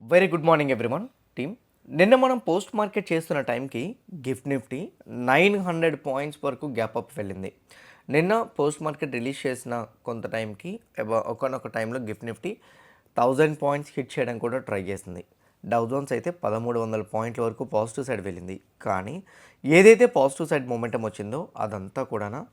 Very good morning everyone team. నిన్న మనం post market చేస్తున్న టైంకి గిఫ్ట్ నిఫ్టీ 900 పాయింట్స్ వరకు గ్యాప్ అప్ వెళ్ళింది. నిన్న పోస్ట్ మార్కెట్ రిలీజ్ చేసిన కొంత టైంకి ఒకనొక టైంలో గిఫ్ట్ నిఫ్టీ 1000 పాయింట్స్ హిట్ చేయడం కూడా ట్రై చేసింది. డౌ జోన్స్ అయితే 1300 పాయింట్ల వరకు పాజిటివ్ సైడ్ వెళ్ళింది. కానీ ఏదైతే పాజిటివ్ సైడ్ మొమెంటం వచ్చిందో అదంతా కూడా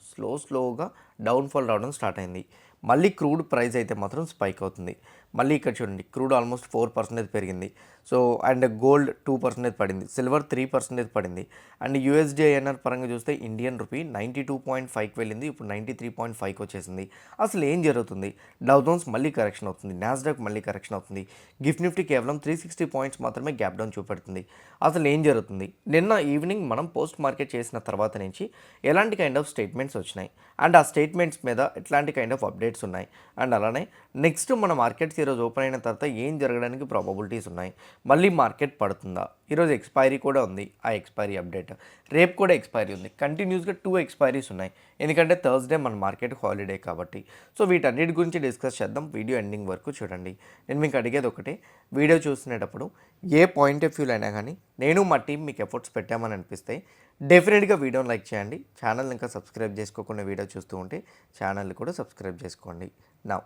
స్లోగా డౌన్ఫాల్ రావడం స్టార్ట్ అయింది. మళ్ళీ క్రూడ్ ప్రైస్ అయితే మాత్రం స్పైక్ అవుతుంది. మళ్ళీ ఇక్కడ చూడండి, క్రూడ్ ఆల్మోస్ట్ 4% పెరిగింది. సో అండ్ గోల్డ్ 2% పడింది, సిల్వర్ 3% పడింది. అండ్ యూఎస్డిఐఎన్ఆర్ పరంగా చూస్తే ఇండియన్ రూపీ 92.5కి వెళ్ళింది, ఇప్పుడు 93.5కి వచ్చేసింది. అసలు ఏం జరుగుతుంది? డౌ జోన్స్ మళ్ళీ కరెక్షన్ అవుతుంది, నాస్డాక్ మళ్ళీ కరెక్షన్ అవుతుంది, గిఫ్ట్ నిఫ్టీ కేవలం 360 పాయింట్స్ మాత్రమే గ్యాప్ డౌన్ చూపెడుతుంది. అసలు ఏం జరుగుతుంది? నిన్న ఈవినింగ్ మనం పోస్ట్ మార్కెట్ చేసిన తర్వాత నుంచి ఎలాంటి కైండ్ ఆఫ్ స్టేట్మెంట్స్ వచ్చినాయి అండ్ ఆ స్టేట్మెంట్స్ మీద ఎట్లాంటి కైండ్ ఆఫ్ అప్డేట్స్ ఉన్నాయి అండ్ అలానే నెక్స్ట్ మన మార్కెట్స్ ఈరోజు ఓపెన్ అయిన తర్వాత ఏం జరగడానికి ప్రాబబిలిటీస్ ఉన్నాయి, మళ్ళీ మార్కెట్ పడుతుందా, ఈరోజు ఎక్స్పైరీ కూడా ఉంది, ఆ ఎక్స్పైరీ అప్డేట్, రేపు కూడా ఎక్స్పైరీ ఉంది, కంటిన్యూస్గా 2 ఎక్స్పైరీస్ ఉన్నాయి ఎందుకంటే థర్స్డే మన మార్కెట్ హాలిడే కాబట్టి. సో వీటన్నిటి గురించి డిస్కస్ చేద్దాం. వీడియో ఎండింగ్ వరకు చూడండి. నేను మీకు అడిగేది ఒకటే, వీడియో చూస్తునేటప్పుడు ఏ పాయింట్ ఆఫ్ వ్యూలో అయినా కానీ నేను మా టీం మీకు ఎఫర్ట్స్ పెట్టామని అనిపిస్తే డెఫినెట్గా వీడియోని లైక్ చేయండి. ఛానల్ ఇంకా సబ్స్క్రైబ్ చేసుకోకుండా వీడియో చూస్తూ ఉంటే ఛానల్ కూడా సబ్స్క్రైబ్ చేసుకోండి. నా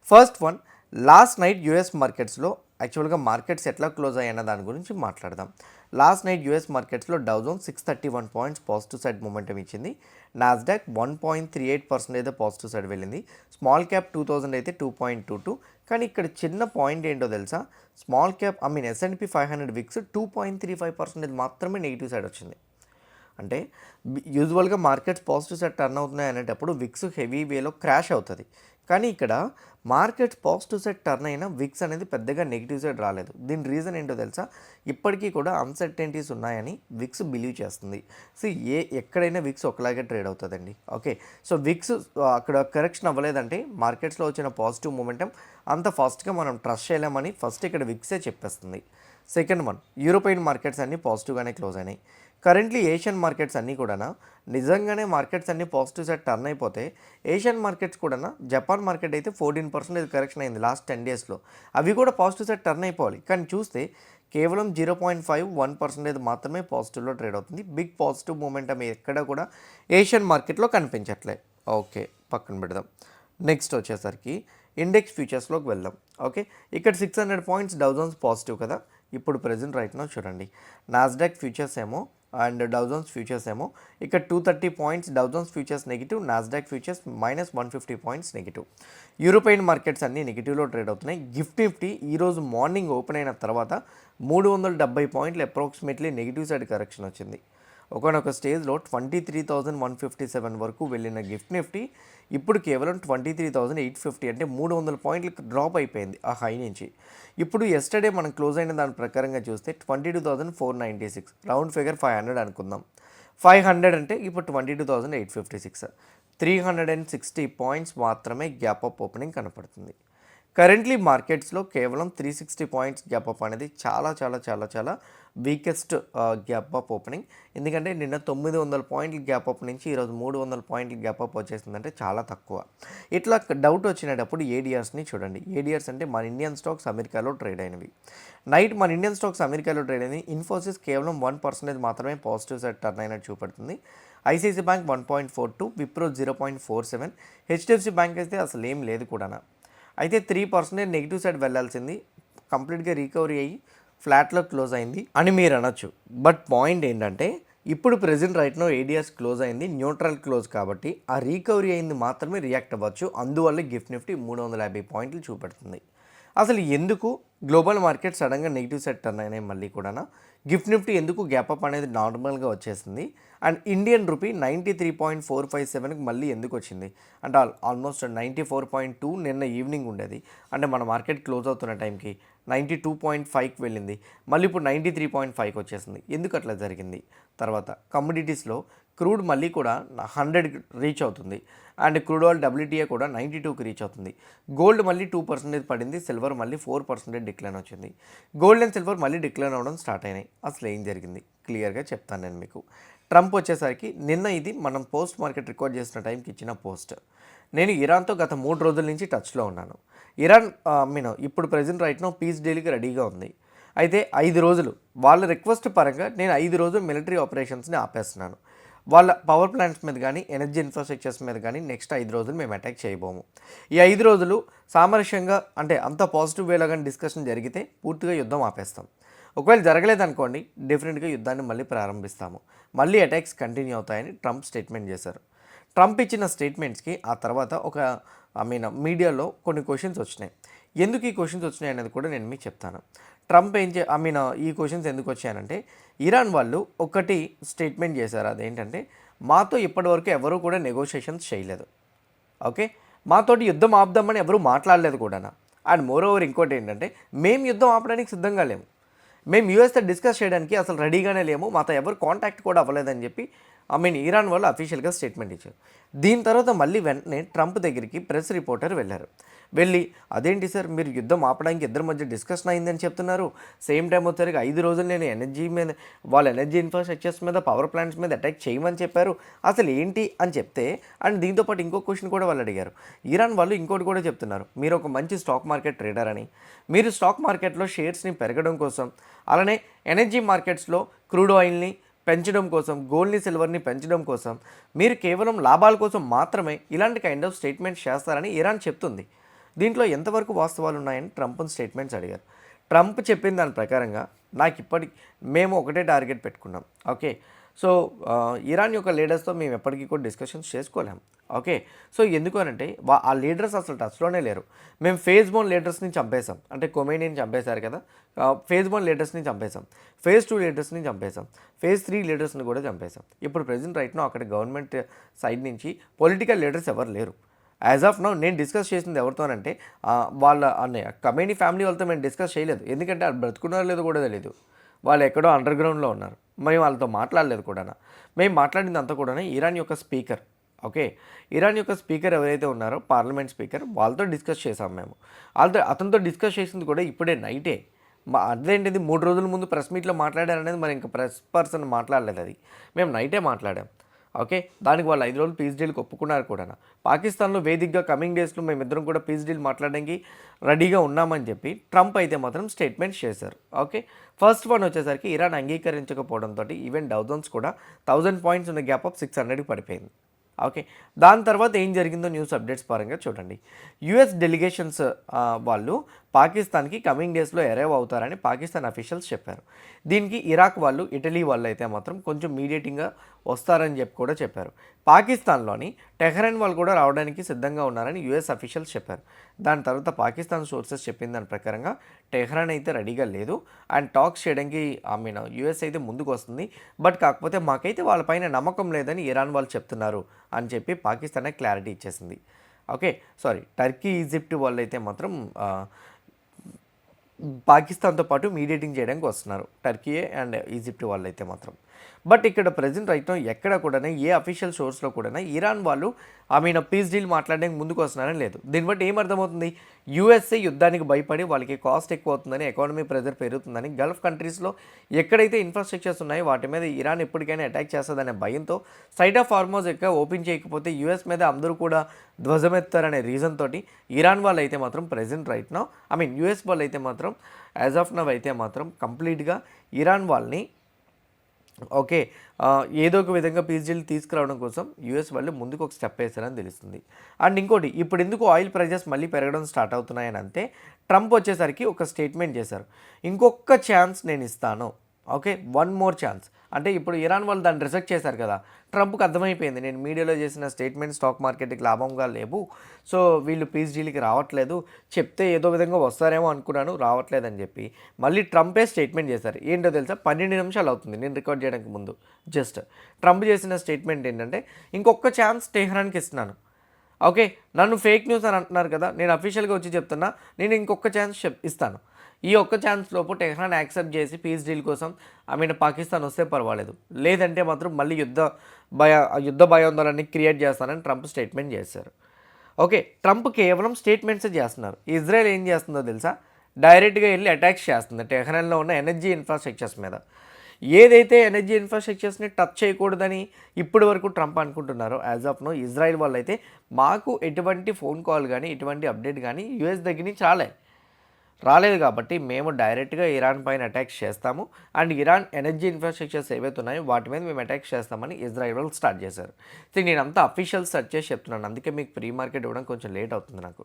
first one, last night US మార్కెట్స్లో యాక్చువల్గా మార్కెట్స్ ఎట్లా క్లోజ్ అయ్యాయన్న దాని గురించి మాట్లాడదాం. లాస్ట్ నైట్ యూఎస్ మార్కెట్స్లో Dow Jones 631 points positive side momentum ఇచ్చింది. నాస్డాక్ 1.38% అయితే పాజిటివ్ సైడ్ వెళ్ళింది. స్మాల్ క్యాప్ 2000 అయితే 2.22. కానీ ఇక్కడ చిన్న పాయింట్ ఏంటో తెలుసా? స్మాల్ క్యాప్ S&P 500 విక్స్ 2.35% మాత్రమే నెగిటివ్ సైడ్ వచ్చింది. అంటే యూజువల్గా మార్కెట్స్ పాజిటివ్ సైడ్ టర్న్ అవుతున్నాయి అనేటప్పుడు విక్స్ హెవీ వేలో క్రాష్ అవుతుంది. కానీ ఇక్కడ మార్కెట్స్ పాజిటివ్ సైడ్ టర్న్ అయినా విక్స్ అనేది పెద్దగా నెగిటివ్ సైడ్ రాలేదు. దీని రీజన్ ఏంటో తెలుసా? ఇప్పటికీ కూడా అన్సర్టెనిటీస్ ఉన్నాయని విక్స్ బిలీవ్ చేస్తుంది. సో ఎక్కడైనా విక్స్ ఒకలాగే ట్రేడ్ అవుతుందండి. ఓకే, సో విక్స్ అక్కడ కరెక్షన్ అవ్వలేదంటే మార్కెట్స్లో వచ్చిన పాజిటివ్ మూమెంటం అంత ఫాస్ట్గా మనం ట్రస్ట్ చేయలేమని ఫస్ట్ ఇక్కడ విక్సే చెప్పేస్తుంది. సెకండ్ వన్, యూరోపియన్ మార్కెట్స్ అన్నీ పాజిటివ్గానే క్లోజ్ అయినాయి. కరెంట్లీ ఏషియన్ మార్కెట్స్ అన్నీ కూడా నిజంగానే మార్కెట్స్ అన్నీ పాజిటివ్ సైడ్ టర్న్ అయిపోతే ఏషియన్ మార్కెట్స్ కూడా జపాన్ మార్కెట్ అయితే 14% కరెక్షన్ అయింది లాస్ట్ 10 డేస్లో. అవి కూడా పాజిటివ్ సైడ్ టర్న్ అయిపోవాలి. కానీ చూస్తే కేవలం 0.51% మాత్రమే పాజిటివ్లో ట్రేడ్ అవుతుంది. బిగ్ పాజిటివ్ మూమెంటం ఎక్కడ కూడా ఏషియన్ మార్కెట్లో కనిపించట్లే. ఓకే, పక్కన పెడదాం. నెక్స్ట్ వచ్చేసరికి ఇండెక్స్ ఫ్యూచర్స్లోకి వెళ్దాం. ఓకే, ఇక్కడ 600 పాయింట్స్ డౌ జోన్స్ పాజిటివ్ కదా. ఇప్పుడు ప్రెజెంట్ రైట్ నో చూడండి, నాస్డాక్ ఫ్యూచర్స్ ఏమో అండ్ డౌ జోన్స్ ఫ్యూచర్స్ ఏమో ఇక్కడ 230 points Dow Jones futures negative, Nasdaq futures -150 points negative. European markets అన్నీ నెగిటివ్లో ట్రేడ్ అవుతున్నాయి. గిఫ్ట్ నిఫ్టీ ఈరోజు మార్నింగ్ ఓపెన్ అయిన తర్వాత 370 పాయింట్లు అప్రాక్సిమేట్లీ నెగిటివ్ సైడ్ కరెక్షన్ వచ్చింది. ఒకనొక స్టేజ్లో 23,157 వరకు వెళ్ళిన గిఫ్ట్ నిఫ్టీ ఇప్పుడు కేవలం 23,850, అంటే 300 పాయింట్లకు డ్రాప్ అయిపోయింది ఆ హై నుంచి. ఇప్పుడు ఎస్టర్డే మనం క్లోజ్ అయిన దాని ప్రకారంగా చూస్తే 22,496, రౌండ్ ఫిగర్ 500 అనుకుందాం. 500 అంటే ఇప్పుడు 22,856, 360 పాయింట్స్ మాత్రమే గ్యాప్ అప్ ఓపెనింగ్ కనపడుతుంది. కరెంట్లీ మార్కెట్స్లో కేవలం 360 పాయింట్స్ గ్యాప్ అప్ అనేది చాలా చాలా చాలా చాలా వీకెస్ట్ గ్యాప్ అప్ ఓపెనింగ్. ఎందుకంటే నిన్న 900 పాయింట్ల గ్యాప్ అప్ నుంచి ఈరోజు 300 పాయింట్ల గ్యాప్ అప్ వచ్చేసిందంటే చాలా తక్కువ. ఇట్లా డౌట్ వచ్చినప్పుడు ఏడిఆర్స్ని చూడండి. ఏడిఆర్స్ అంటే మన ఇండియన్ స్టాక్స్ అమెరికాలో ట్రేడ్ అయినవి. నైట్ మన ఇండియన్ స్టాక్స్ అమెరికాలో ట్రేడ్ అయినవి. ఇన్ఫోసిస్ కేవలం 1% మాత్రమే పాజిటివ్ సైడ్ టర్న్ అయినట్టు చూపెడుతుంది. ICICI bank 1.42, Wipro 0.47, HDFC bank అయితే అసలు ఏం లేదు కూడా. అయితే 3% నెగిటివ్ సైడ్ వెళ్ళాల్సింది కంప్లీట్గా రికవరీ అయ్యి ఫ్లాట్లో క్లోజ్ అయింది అని మీరు అనొచ్చు. బట్ పాయింట్ ఏంటంటే ఇప్పుడు present right now ADRs close అయింది న్యూట్రల్ క్లోజ్ కాబట్టి ఆ రికవరీ అయింది మాత్రమే రియాక్ట్ అవ్వచ్చు. అందువల్ల గిఫ్ట్ నిఫ్టీ 350 పాయింట్లు చూపెడుతుంది. అసలు ఎందుకు గ్లోబల్ మార్కెట్ సడన్గా నెగిటివ్ సైడ్ టర్న్ అయినాయి? మళ్ళీ కూడా గిఫ్ట్ నిఫ్టీ ఎందుకు గ్యాప్ అప్ అనేది నార్మల్గా వచ్చేసింది? అండ్ ఇండియన్ రూపీ 93.457కి మళ్ళీ ఎందుకు వచ్చింది అంటే ఆల్మోస్ట్ 94.2 నిన్న ఈవినింగ్ ఉండేది. అంటే మన మార్కెట్ క్లోజ్ అవుతున్న టైంకి 92.5కి వెళ్ళింది, మళ్ళీ ఇప్పుడు 93.5కి వచ్చేసింది. ఎందుకు అట్లా జరిగింది? తర్వాత కమోడిటీస్లో క్రూడ్ మళ్ళీ కూడా 100 రీచ్ అవుతుంది అండ్ క్రూడ్ ఆయిల్ WTI కూడా 92కి రీచ్ అవుతుంది. గోల్డ్ మళ్ళీ 2% పడింది, సిల్వర్ మళ్ళీ 4% డిక్లైన్ వచ్చింది. గోల్డ్ అండ్ సిల్వర్ మళ్ళీ డిక్లైన్ అవ్వడం స్టార్ట్ అయినాయి. అసలు ఏం జరిగింది క్లియర్గా చెప్తాను నేను మీకు. ట్రంప్ వచ్చేసరికి నిన్న ఇది మనం పోస్ట్ మార్కెట్ రికార్డ్ చేసిన టైంకి ఇచ్చిన పోస్ట్. నేను ఇరాన్తో గత 3 రోజుల నుంచి టచ్లో ఉన్నాను. ఇరాన్ ఇప్పుడు ప్రెజెంట్ రైట్ నో పీస్ డీల్కి రెడీగా ఉంది. అయితే 5 రోజులు వాళ్ళ రిక్వెస్ట్ పరంగా నేను 5 రోజులు మిలిటరీ ఆపరేషన్స్ని ఆపేస్తున్నాను. వాళ్ళ పవర్ ప్లాంట్స్ మీద కానీ ఎనర్జీ ఇన్ఫ్రాస్ట్రక్చర్స్ మీద కానీ నెక్స్ట్ 5 రోజులు మేము అటాక్ చేయబోము. ఈ 5 రోజులు సామరస్యంగా అంటే అంత పాజిటివ్ వేలో కానీ డిస్కషన్ జరిగితే పూర్తిగా యుద్ధం ఆపేస్తాం. ఒకవేళ జరగలేదనుకోండి డెఫినెట్గా యుద్ధాన్ని మళ్ళీ ప్రారంభిస్తాము, మళ్ళీ అటాక్స్ కంటిన్యూ అవుతాయని ట్రంప్ స్టేట్మెంట్ చేశారు. ట్రంప్ ఇచ్చిన స్టేట్మెంట్స్కి ఆ తర్వాత ఒక మీడియాలో కొన్ని క్వశ్చన్స్ వచ్చినాయి. ఎందుకు ఈ క్వశ్చన్స్ వచ్చినాయి అనేది కూడా నేను మీకు చెప్తాను. ట్రంప్ ఈ క్వశ్చన్స్ ఎందుకు వచ్చాయంటే ఇరాన్ వాళ్ళు ఒకటి స్టేట్మెంట్ చేశారు. అదేంటంటే మాతో ఇప్పటివరకు ఎవరూ కూడా నెగోషియేషన్స్ చేయలేదు. ఓకే, మాతోటి యుద్ధం ఆపుదామని ఎవరూ మాట్లాడలేదు కూడా. అండ్ మోర్ ఓవర్ ఇంకోటి ఏంటంటే మేము యుద్ధం ఆపడానికి సిద్ధంగా లేము, మేము యూఎస్తో డిస్కస్ చేయడానికి అసలు రెడీగానే లేము, మాతో ఎవరు కాంటాక్ట్ కూడా అవ్వలేదని చెప్పి ఇరాన్ వాళ్ళు అఫీషియల్గా స్టేట్మెంట్ ఇచ్చారు. దీని తర్వాత మళ్ళీ వెంటనే ట్రంప్ దగ్గరికి ప్రెస్ రిపోర్టర్ వెళ్ళారు. వెళ్ళి అదేంటి సార్ మీరు యుద్ధం ఆపడానికి ఇద్దరి మధ్య డిస్కషన్ అయిందని చెప్తున్నారు, సేమ్ టైం వచ్చేసరికి 5 రోజులు నేను ఎనర్జీ మీద వాళ్ళ ఎనర్జీ ఇన్ఫ్రాస్ట్రక్చర్స్ మీద పవర్ ప్లాంట్స్ మీద అటాక్ చేయమని చెప్పారు, అసలు ఏంటి అని చెప్తే అండ్ దీంతోపాటు ఇంకో క్వశ్చన్ కూడా వాళ్ళు అడిగారు. ఇరాన్ వాళ్ళు ఇంకోటి కూడా చెప్తున్నారు, మీరు ఒక మంచి స్టాక్ మార్కెట్ ట్రేడర్ అని, మీరు స్టాక్ మార్కెట్లో షేర్స్ని పెరగడం కోసం అలానే ఎనర్జీ మార్కెట్స్లో క్రూడ్ ఆయిల్ని పెంచడం కోసం గోల్డ్ని సిల్వర్ని పెంచడం కోసం మీరు కేవలం లాభాల కోసం మాత్రమే ఇలాంటి కైండ్ ఆఫ్ స్టేట్మెంట్స్ చేస్తారని ఇరాన్ చెప్తుంది. దీంట్లో ఎంతవరకు వాస్తవాలు ఉన్నాయని ట్రంప్ని స్టేట్మెంట్స్ అడిగారు. ట్రంప్ చెప్పిన దాని ప్రకారంగా మేము ఒకటే టార్గెట్ పెట్టుకున్నాం. ఓకే, సో ఇరాన్ యొక్క లీడర్స్తో మేము ఎప్పటికీ కూడా డిస్కషన్స్ చేసుకోలేము. ఓకే, సో ఎందుకు అనంటే ఆ లీడర్స్ అసలు టచ్లోనే లేరు. మేము ఫేజ్ 1 లీడర్స్ని చంపేశాం, అంటే కొమేనీని చంపేశారు కదా, ఫేజ్ 1 లీడర్స్ని చంపేశాం, ఫేజ్ 2 లీడర్స్ని చంపేశాం, ఫేజ్ 3 లీడర్స్ని కూడా చంపేశాం. ఇప్పుడు ప్రెజెంట్ రైట్నో అక్కడ గవర్నమెంట్ సైడ్ నుంచి పొలిటికల్ లీడర్స్ ఎవరు లేరు. యాజ్ ఆఫ్ నౌ నేను డిస్కస్ చేసింది ఎవరితోనంటే వాళ్ళ కమేనీ ఫ్యామిలీ వాళ్ళతో మేము డిస్కస్ చేయలేదు, ఎందుకంటే వాళ్ళు బ్రతుకున్నారో లేదో కూడా తెలియదు, వాళ్ళు ఎక్కడో అండర్ గ్రౌండ్లో ఉన్నారు, మేము వాళ్ళతో మాట్లాడలేదు కూడా. మేము మాట్లాడింది అంతా కూడా ఇరాన్ యొక్క స్పీకర్. ఓకే, ఇరాన్ యొక్క స్పీకర్ ఎవరైతే ఉన్నారో పార్లమెంట్ స్పీకర్, వాళ్ళతో డిస్కస్ చేసాం మేము. అతనితో డిస్కస్ చేసింది కూడా ఇప్పుడే నైటే. అదేంటిది 3 రోజుల ముందు ప్రెస్ మీట్లో మాట్లాడారనేది మరి ఇంకా ప్రెస్ పర్సన్ మాట్లాడలేదు, అది మేము నైటే మాట్లాడాం. ఓకే, దానికి వాళ్ళు 5 రోజులు పీస్ డీల్కి ఒప్పుకున్నారు కూడా. పాకిస్తాన్లో వేదికగా కమింగ్ డేస్లో మేమిద్దరం కూడా పీస్ డీల్ మాట్లాడడానికి రెడీగా ఉన్నామని చెప్పి ట్రంప్ అయితే మాత్రం స్టేట్మెంట్స్ చేశారు. ఓకే, ఫస్ట్ వన్ వచ్చేసరికి ఇరాన్ అంగీకరించకపోవడంతో ఈవెన్ డౌ జోన్స్ కూడా 1000 పాయింట్స్ ఉన్న గ్యాప్ ఆఫ్ 600కి పడిపోయింది. ఓకే, దాని తర్వాత ఏం జరిగిందో న్యూస్ అప్డేట్స్ పరంగా చూడండి. యుఎస్ డెలిగేషన్స్ వాళ్ళు పాకిస్తాన్కి కమింగ్ డేస్లో అరైవ్ అవుతారని పాకిస్తాన్ అఫీషియల్స్ చెప్పారు. దీనికి ఇరాక్ వాళ్ళు ఇటలీ వాళ్ళు అయితే మాత్రం కొంచెం మీడియేటింగ్గా వస్తారని చెప్పి కూడా చెప్పారు. పాకిస్తాన్లోని టెహ్రాన్ వాళ్ళు కూడా రావడానికి సిద్ధంగా ఉన్నారని యుఎస్ అఫీషియల్స్ చెప్పారు. దాని తర్వాత పాకిస్తాన్ సోర్సెస్ చెప్పిన దాని ప్రకారంగా టెహ్రాన్ అయితే రెడీగా లేదు అండ్ టాక్స్ చేయడానికి యుఎస్ అయితే ముందుకు వస్తుంది, బట్ కాకపోతే మాకైతే వాళ్ళపైన నమ్మకం లేదని ఇరాన్ వాళ్ళు చెప్తున్నారు అని చెప్పి పాకిస్తానే క్లారిటీ ఇచ్చేసింది. ఓకే, టర్కీ ఈజిప్ట్ వాళ్ళు అయితే మాత్రం పాకిస్తాన్తో పాటు మీడియేటింగ్ చేయడానికి వస్తున్నారు, టర్కీ అండ్ ఈజిప్ట్ వాళ్ళు అయితే మాత్రం. బట్ ఇక్కడ ప్రజెంట్ రైట్ ఎక్కడ కూడా ఏ అఫీషియల్ సోర్స్లో కూడా ఇరాన్ వాళ్ళు పీస్ డీల్ మాట్లాడడానికి ముందుకు వస్తున్నారని లేదు. దీన్ని బట్టి ఏమర్థమవుతుంది, యూఎస్ఏ యుద్ధానికి భయపడి వాళ్ళకి కాస్ట్ ఎక్కువ అవుతుందని, ఎకానమీ ప్రెజర్ పెరుగుతుందని, గల్ఫ్ కంట్రీస్లో ఎక్కడైతే ఇన్ఫ్రాస్ట్రక్చర్స్ ఉన్నాయో వాటి మీద ఇరాన్ ఎప్పటికైనా అటాక్ చేస్తుందనే భయంతో సైట్ ఆఫ్ హార్మోజ్ ఓపెన్ చేయకపోతే యూఎస్ మీద అందరూ కూడా ధ్వజమెత్తారనే రీజన్ తోటి ఇరాన్ వాళ్ళు అయితే మాత్రం ప్రెజెంట్ రైట్ నౌ యూఎస్ వాళ్ళు అయితే మాత్రం యాజ్ ఆఫ్ నవ్ అయితే మాత్రం కంప్లీట్గా ఇరాన్ వాళ్ళని ఏదో ఒక విధంగా పీస్ డీల్ తీసుకురావడం కోసం యూఎస్ వాళ్ళు ముందుకు ఒక స్టెప్ వేశారని తెలుస్తుంది. అండ్ ఇంకోటి, ఇప్పుడు ఎందుకు ఆయిల్ ప్రైజెస్ మళ్ళీ పెరగడం స్టార్ట్ అవుతున్నాయని అంటే ట్రంప్ వచ్చేసరికి ఒక స్టేట్మెంట్ చేశారు, ఇంకొక ఛాన్స్ నేను ఇస్తాను. ఓకే, 1 more ఛాన్స్ అంటే ఇప్పుడు ఇరాన్ వాళ్ళు దాన్ని రిజెక్ట్ చేశారు కదా, ట్రంప్కి అర్థమైపోయింది నేను మీడియాలో చేసిన స్టేట్మెంట్ స్టాక్ మార్కెట్కి లాభంగా లేవు, సో వీళ్ళు పీస్ డీల్కి రావట్లేదు, చెప్తే ఏదో విధంగా వస్తారేమో అనుకున్నాను రావట్లేదని చెప్పి మళ్ళీ ట్రంపే స్టేట్మెంట్ చేశారు. ఏంటో తెలుసా, 12 నిమిషాలు అవుతుంది నేను రికార్డ్ చేయడానికి ముందు. జస్ట్ ట్రంప్ చేసిన స్టేట్మెంట్ ఏంటంటే ఇంకొక ఛాన్స్ టెహ్రాన్కి ఇస్తున్నాను. ఓకే, నన్ను ఫేక్ న్యూస్ అని అంటున్నారు కదా, నేను అఫీషియల్గా వచ్చి చెప్తున్నా నేను ఇంకొక ఛాన్స్ ఇస్తాను. ఈ ఒక్క ఛాన్స్ లోపు టెహ్రాన్ యాక్సెప్ట్ చేసి పీస్ డీల్ కోసం పాకిస్తాన్ వస్తే పర్వాలేదు, లేదంటే మాత్రం మళ్ళీ యుద్ధ భయాందోళనని క్రియేట్ చేస్తానని ట్రంప్ స్టేట్మెంట్ చేశారు. ఓకే, ట్రంప్ కేవలం స్టేట్మెంట్సే చేస్తున్నారు. ఇజ్రాయెల్ ఏం చేస్తుందో తెలుసా, డైరెక్ట్గా వెళ్ళి అటాక్స్ చేస్తుంది టెహ్రాన్లో ఉన్న ఎనర్జీ ఇన్ఫ్రాస్ట్రక్చర్స్ మీద. ఏదైతే ఎనర్జీ ఇన్ఫ్రాస్ట్రక్చర్స్ని టచ్ చేయకూడదని ఇప్పటి వరకు ట్రంప్ అనుకుంటున్నారో యాజ్ ఆఫ్ నో ఇజ్రాయెల్ వాళ్ళు అయితే మాకు ఎటువంటి ఫోన్ కాల్ కానీ ఎటువంటి అప్డేట్ కానీ యూఎస్ దగ్గర నుంచి రాలే. రాలేదు కాబట్టి మేము డైరెక్ట్గా ఇరాన్ పైన అటాక్స్ చేస్తాము అండ్ ఇరాన్ ఎనర్జీ ఇన్ఫ్రాస్ట్రక్చర్స్ ఏవైతే ఉన్నాయో వాటి మీద మేము అటాక్స్ చేస్తామని ఇజ్రాయెల్ వాళ్ళు స్టార్ట్ చేశారు. సో నేను అంతా అఫీషియల్ సెర్చ్ చేసి చెప్తున్నాను, అందుకే మీకు ప్రీ మార్కెట్ ఇవ్వడం కొంచెం లేట్ అవుతుంది నాకు.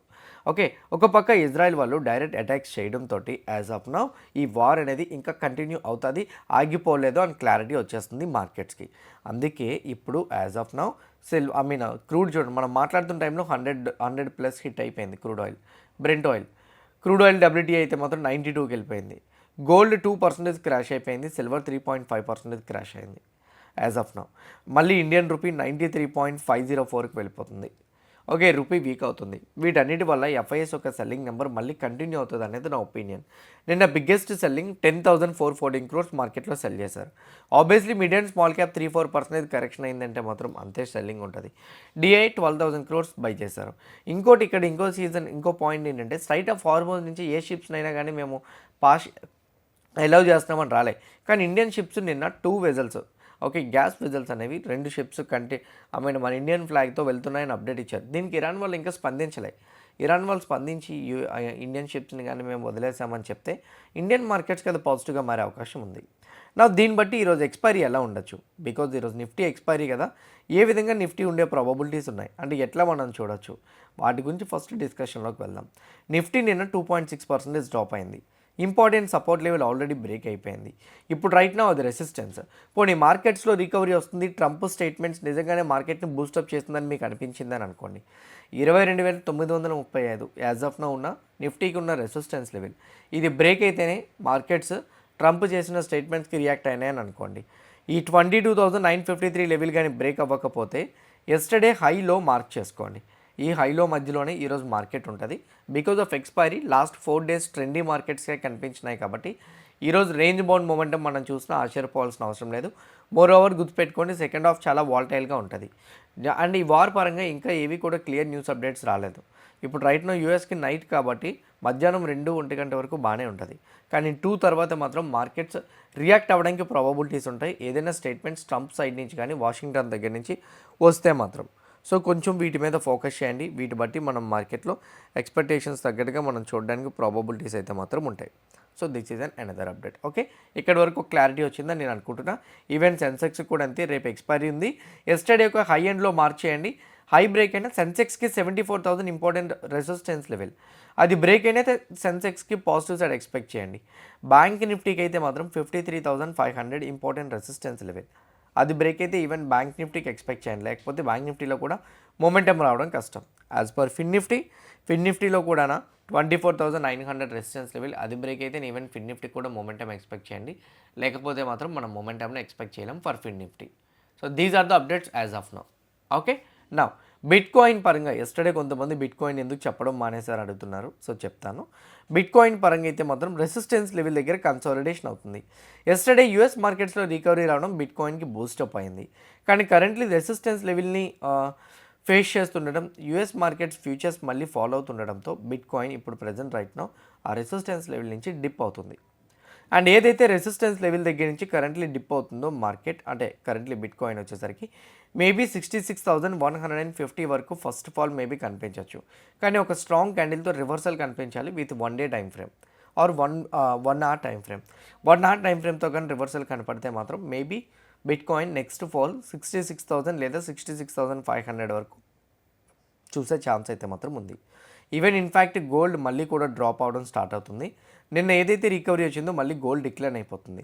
ఓకే, ఒక పక్క ఇజ్రాయెల్ వాళ్ళు డైరెక్ట్ అటాక్స్ చేయడంతో యాజ్ ఆఫ్ నౌ ఈ వార్ అనేది ఇంకా కంటిన్యూ అవుతుంది, ఆగిపోలేదు అని క్లారిటీ వచ్చేస్తుంది మార్కెట్స్కి. అందుకే ఇప్పుడు యాజ్ ఆఫ్ నౌ క్రూడ్ చూడండి, మనం మాట్లాడుతున్న టైంలో 100 ప్లస్ హిట్ అయిపోయింది Brent oil. Crude oil WTI అయితే మాత్రం 92కి వెళ్ళిపోయింది. గోల్డ్ 2% క్రాష్ అయిపోయింది. సిల్వర్ 3.5% క్రాష్ అయింది యాజ్ ఆఫ్ నౌ. మళ్ళీ ఇండియన్ రూపీ 93.504కి వెళ్ళిపోతుంది. ఓకే, రూపీ వీక్ అవుతుంది. వీటన్నిటి వల్ల FIS ఒక సెల్లింగ్ నెంబర్ మళ్ళీ కంటిన్యూ అవుతుంది అనేది నా ఒపీనియన్. నిన్న బిగ్గెస్ట్ సెల్లింగ్ 10,414 crores మార్కెట్లో సెల్ చేశారు. Obviously mid and small cap 3-4% correction అయిందంటే మాత్రం అంతే సెల్లింగ్ ఉంటుంది. DI 12,000 crores బై చేశారు. ఇంకోటి ఇక్కడ ఇంకో పాయింట్ ఏంటంటే స్ట్రైట్ ఆఫ్ హార్మోన్స్ నుంచి ఏ షిప్స్నైనా కానీ మేము అలౌ చేస్తున్నామని రాలే, కానీ ఇండియన్ షిప్స్ నిన్న 2 వెజల్స్, ఓకే, గ్యాస్ వెజల్స్ అనేవి 2 షిప్స్ మన ఇండియన్ ఫ్లాగ్తో వెళ్తున్నాయని అప్డేట్ ఇచ్చారు. దీనికి ఇరాన్ వాళ్ళు ఇంకా స్పందించలే. ఇరాన్ వాళ్ళు స్పందించి ఇండియన్ షిప్స్ని కానీ మేము వదిలేసామని చెప్తే ఇండియన్ మార్కెట్స్కి అది పాజిటివ్గా మారే అవకాశం ఉంది. నా దీన్ని బట్టి ఈరోజు ఎక్స్పైరీ ఎలా ఉండొచ్చు, బికాజ్ ఈరోజు నిఫ్టీ ఎక్స్పైరీ కదా, ఏ విధంగా నిఫ్టీ ఉండే ప్రాబబిలిటీస్ ఉన్నాయి అంటే ఎట్లా మనం చూడొచ్చు, వాటి గురించి ఫస్ట్ డిస్కషన్లోకి వెళ్దాం. నిఫ్టీ నిన్న 2.6% డ్రాప్ అయింది. Important support level already break అయిపోయింది. ఇప్పుడు రైట్ నా అది రెసిస్టెన్స్. పోనీ మార్కెట్స్లో రికవరీ వస్తుంది, ట్రంప్ స్టేట్మెంట్స్ నిజంగానే మార్కెట్ని బూస్టప్ చేస్తుందని మీకు అనిపించిందని అనుకోండి. 22,935 యాజ్ ఆఫ్ నా ఉన్న నిఫ్టీకి ఉన్న రెసిస్టెన్స్ లెవెల్, ఇది బ్రేక్ అయితేనే మార్కెట్స్ ట్రంప్ చేసిన స్టేట్మెంట్స్కి రియాక్ట్ అయినాయని అనుకోండి. ఈ 22,953 లెవెల్ కానీ బ్రేక్ అవ్వకపోతే ఎస్టర్డే హైలో మార్క్ చేసుకోండి. ఈ హైలో మధ్యలోనే ఈరోజు మార్కెట్ ఉంటుంది. Because of expiry last 4 days trendy మార్కెట్స్గా కనిపించినాయి కాబట్టి ఈరోజు రేంజ్ బౌండ్ మొమెంటం మనం చూసినా ఆశ్చర్యపోవాల్సిన అవసరం లేదు. మోర్ ఓవర్ గుర్తుపెట్టుకోండి, సెకండ్ హాఫ్ చాలా వాలటైల్గా ఉంటుంది. అండ్ ఈ వార్ పరంగా ఇంకా ఏవి కూడా క్లియర్ న్యూస్ అప్డేట్స్ రాలేదు. ఇప్పుడు రైట్ నో యూఎస్కి నైట్ కాబట్టి మధ్యాహ్నం 2-1 గంట వరకు బాగానే ఉంటుంది, కానీ 2 తర్వాత మాత్రం మార్కెట్స్ రియాక్ట్ అవ్వడానికి ప్రాబబిలిటీస్ ఉంటాయి. ఏదైనా స్టేట్మెంట్స్ ట్రంప్ సైడ్ నుంచి కానీ వాషింగ్టన్ దగ్గర నుంచి వస్తే మాత్రం. సో కొంచెం వీటి మీద ఫోకస్ చేయండి. వీటి బట్టి మనం మార్కెట్లో ఎక్స్పెక్టేషన్స్ తగ్గట్టుగా మనం చూడడానికి ప్రాబబిలిటీస్ అయితే మాత్రం ఉంటాయి. So this is an another update. Okay, ఇక్కడ వరకు క్లారిటీ వచ్చిందని నేను అనుకుంటున్నా. ఈవెన్ సెన్సెక్స్ కూడా అంతే, రేపు ఎక్స్పైరీ ఉంది. ఎస్టర్డే ఒక హై ఎండ్లో మార్క్ చేయండి. హై బ్రేక్ అయినా సెన్సెక్స్కి 74,000 ఇంపార్టెంట్ రెసిస్టెన్స్ లెవెల్, అది బ్రేక్ అయినా సెన్సెక్స్కి పాజిటివ్ సైడ్ ఎక్స్పెక్ట్ చేయండి. బ్యాంక్ నిఫ్టీకి అయితే మాత్రం 53,500 ఇంపార్టెంట్ రెసిస్టెన్స్ లెవెల్, అది బ్రేక్ అయితే ఈవెన్ బ్యాంక్ నిఫ్టీకి ఎక్స్పెక్ట్ చేయండి, లేకపోతే బ్యాంక్ నిఫ్టీలో కూడా మొమెంటం రావడం కష్టం. యాజ్ పర్ ఫిన్ నిఫ్టీలో కూడా 24,900 రెసిస్టెన్స్ లెవెల్, అది బ్రేక్ అయితే ఈవెన్ ఫిన్ నిఫ్టీ కూడా మొమెంటం ఎక్స్పెక్ట్ చేయండి, లేకపోతే మాత్రం మనం మొమెంటంని ఎక్స్పెక్ట్ చేయలేం for fin Nifty. So these are the updates as of now. Okay, now bitcoin పరంగా ఎస్టర్డే కొంతమంది బిట్ కాయిన్ ఎందుకు చెప్పడం మానేశారు అడుగుతున్నారు. సో చెప్తాను. బిట్ కాయిన్ పరంగా అయితే మాత్రం రెసిస్టెన్స్ లెవెల్ దగ్గర కన్సాలిడేషన్ అవుతుంది. ఎస్టర్డే యూఎస్ మార్కెట్స్లో రికవరీ రావడం బిట్ కాయిన్కి బూస్టప్ అయింది, కానీ కరెంట్లీ రెసిస్టెన్స్ లెవెల్ని ఫేస్ చేస్తుండడం, యూఎస్ మార్కెట్స్ ఫ్యూచర్స్ మళ్ళీ ఫాలో అవుతుండడంతో బిట్ కాయిన్ ఇప్పుడు ప్రజెంట్ రైట్ నౌ ఆ రెసిస్టెన్స్ లెవెల్ నుంచి డిప్ అవుతుంది. అండ్ ఏదైతే రెసిస్టెన్స్ లెవెల్ దగ్గర నుంచి కరెంట్లీ డిప్ అవుతుందో మార్కెట్, అంటే కరెంట్లీ బిట్ కాయిన్ వచ్చేసరికి మేబీ 66,150 వరకు ఫస్ట్ ఆఫ్ ఆల్ మేబీ కనిపించవచ్చు, కానీ ఒక స్ట్రాంగ్ క్యాండిల్తో రివర్సల్ కనిపించాలి with 1 day time frame or 1 hour time frame. 1 hour time ఫ్రేమ్తో కానీ రివర్సల్ కనపడితే మాత్రం maybe bitcoin next fall 66,000 లేదా 66,500 వరకు చూసే ఛాన్స్ అయితే మాత్రం ఉంది. ఈవెన్ ఇన్ఫ్యాక్ట్ గోల్డ్ మళ్ళీ కూడా డ్రాప్ అవడం స్టార్ట్ అవుతుంది. నిన్న ఏదైతే రికవరీ వచ్చిందో మళ్ళీ గోల్డ్ డిక్లైన్ అయిపోతుంది.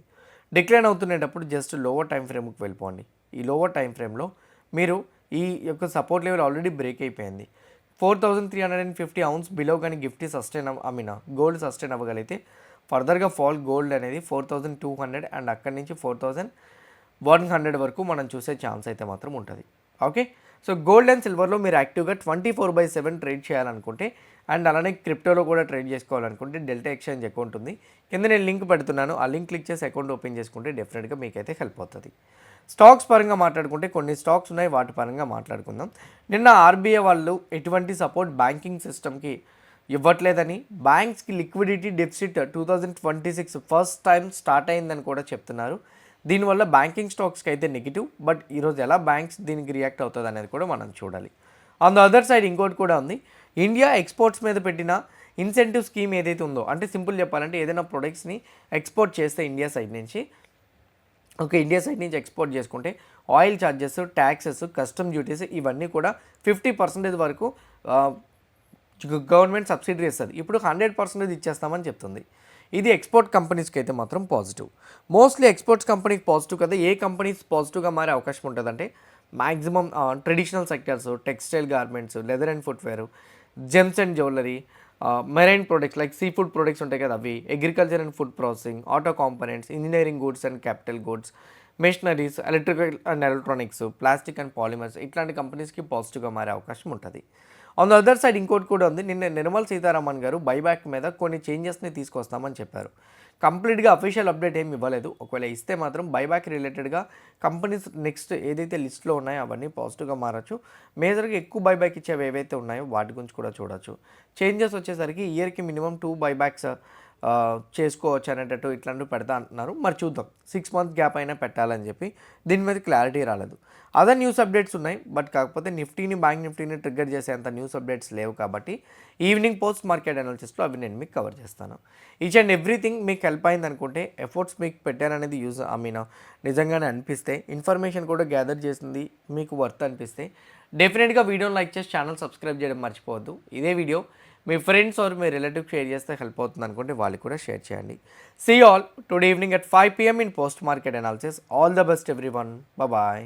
డిక్లైన్ అవుతునేటప్పుడు జస్ట్ లోవర్ టైం ఫ్రేమ్కి వెళ్ళిపోండి. ఈ లోవర్ టైం ఫ్రేమ్లో మీరు ఈ యొక్క సపోర్ట్ లెవెల్ ఆల్రెడీ బ్రేక్ అయిపోయింది. 4,350 ounce బిలో కానీ గోల్డ్ సస్టైన్ అవ్వగలిగితే ఫర్దర్గా ఫాల్ గోల్డ్ అనేది 4,200 అండ్ అక్కడి నుంచి 4,100 వరకు మనం చూసే ఛాన్స్ అయితే మాత్రం ఉంటుంది. ఓకే, సో గోల్డ్ అండ్ సిల్వర్లో మీరు యాక్టివ్గా 24/7 ట్రేడ్ చేయాలనుకుంటే అండ్ అలానే క్రిప్టోలో కూడా ట్రేడ్ చేసుకోవాలనుకుంటే డెల్టా ఎక్స్చేంజ్ అకౌంట్ ఉంది, కింద నేను లింక్ పెడుతున్నాను. ఆ లింక్ క్లిక్ చేసి అకౌంట్ ఓపెన్ చేసుకుంటే డెఫినెట్గా మీకైతే హెల్ప్ అవుతుంది. స్టాక్స్ పరంగా మాట్లాడుకుంటే కొన్ని స్టాక్స్ ఉన్నాయి, వాటి పరంగా మాట్లాడుకుందాం. నిన్న ఆర్బీఐ వాళ్ళు ఎటువంటి సపోర్ట్ బ్యాంకింగ్ సిస్టమ్కి ఇవ్వట్లేదని, బ్యాంక్స్కి liquidity deficit 2026 first time start అయిందని కూడా చెప్తున్నారు. దీనివల్ల బ్యాంకింగ్ స్టాక్స్కి అయితే నెగిటివ్, బట్ ఈరోజు ఎలా బ్యాంక్స్ దీనికి రియాక్ట్ అవుతుంది అనేది కూడా మనం చూడాలి. ఆన్ ద అదర్ సైడ్ ఇంకోటి కూడా ఉంది. ఇండియా ఎక్స్పోర్ట్స్ మీద పెట్టిన ఇన్సెంటివ్ స్కీమ్ ఏదైతే ఉందో, అంటే సింపుల్ చెప్పాలంటే ఏదైనా ప్రొడక్ట్స్ని ఎక్స్పోర్ట్ చేస్తే ఇండియా సైడ్ నుంచి, ఇండియా సైడ్ నుంచి ఎక్స్పోర్ట్ చేసుకుంటే oil charges, taxes, custom duties ఇవన్నీ కూడా 50% వరకు గవర్నమెంట్ సబ్సిడీ ఇస్తుంది. ఇప్పుడు 100% ఇచ్చేస్తామని చెప్తుంది. ఇది ఎక్స్పోర్ట్ కంపెనీస్కి అయితే మాత్రం పాజిటివ్. మోస్ట్లీ ఎక్స్పోర్ట్స్ కంపెనీకి పాజిటివ్ కదా. ఏ కంపెనీస్ పాజిటివ్గా మారే అవకాశం ఉంటుందంటే maximum traditional sectors, textile garments, leather and footwear, gems and jewellery, marine products like sea food products ఉంటాయి కదా అవి, agriculture and food processing, auto components, engineering goods and capital goods, machineries, electrical and electronics, plastic and polymers ఇట్లాంటి కంపెనీస్కి పాజిటివ్గా మారే అవకాశం ఉంటుంది. On the other side ఇంకోటి కూడా ఉంది. నిన్న నిర్మలా సీతారామన్ గారు బైబ్యాక్ మీద కొన్ని చేంజెస్ని తీసుకొస్తామని చెప్పారు. కంప్లీట్గా అఫీషియల్ అప్డేట్ ఏమి ఇవ్వలేదు. ఒకవేళ ఇస్తే మాత్రం బైబ్యాక్ రిలేటెడ్గా కంపెనీస్ నెక్స్ట్ ఏదైతే లిస్ట్లో ఉన్నాయో అవన్నీ పాజిటివ్గా మారచ్చు. మేజర్గా ఎక్కువ బైబ్యాక్ ఇచ్చేవి ఏవైతే ఉన్నాయో వాటి గురించి కూడా చూడొచ్చు. చేంజెస్ వచ్చేసరికి ఇయర్కి మినిమం 2 బైబ్యాక్స్ చేసుకోవచ్చు అనేటట్టు ఇట్లాంటివి పెడతా అంటున్నారు. మరి చూద్దాం, 6 మంత్స్ గ్యాప్ అయినా పెట్టాలని చెప్పి దీని మీద క్లారిటీ రాలేదు. అదర్ న్యూస్ అప్డేట్స్ ఉన్నాయి, బట్ కాకపోతే నిఫ్టీని, బ్యాంక్ నిఫ్టీని ట్రిగ్గర్ చేసేంత న్యూస్ అప్డేట్స్ లేవు కాబట్టి ఈవినింగ్ పోస్ట్ మార్కెట్ అనాలిసిస్లో అవి నేను మీకు కవర్ చేస్తాను. ఈచ్ అండ్ ఎవ్రీథింగ్ మీకు హెల్ప్ అయింది అనుకుంటే, ఎఫర్ట్స్ మీకు పెట్టారనేది నిజంగానే అనిపిస్తే, ఇన్ఫర్మేషన్ కూడా గ్యాదర్ చేసింది మీకు వర్త్ అనిపిస్తే డెఫినెట్గా వీడియోని లైక్ చేసి ఛానల్ సబ్స్క్రైబ్ చేయడం మర్చిపోవద్దు. ఇదే వీడియో మీ ఫ్రెండ్స్ ఆర్ మీ రిలేటివ్ షేర్ చేస్తే హెల్ప్ అవుతుంది అనుకుంటే వాళ్ళు కూడా షేర్ చేయండి. See all today evening at 5 PM in post market analysis. All the best everyone. Bye bye.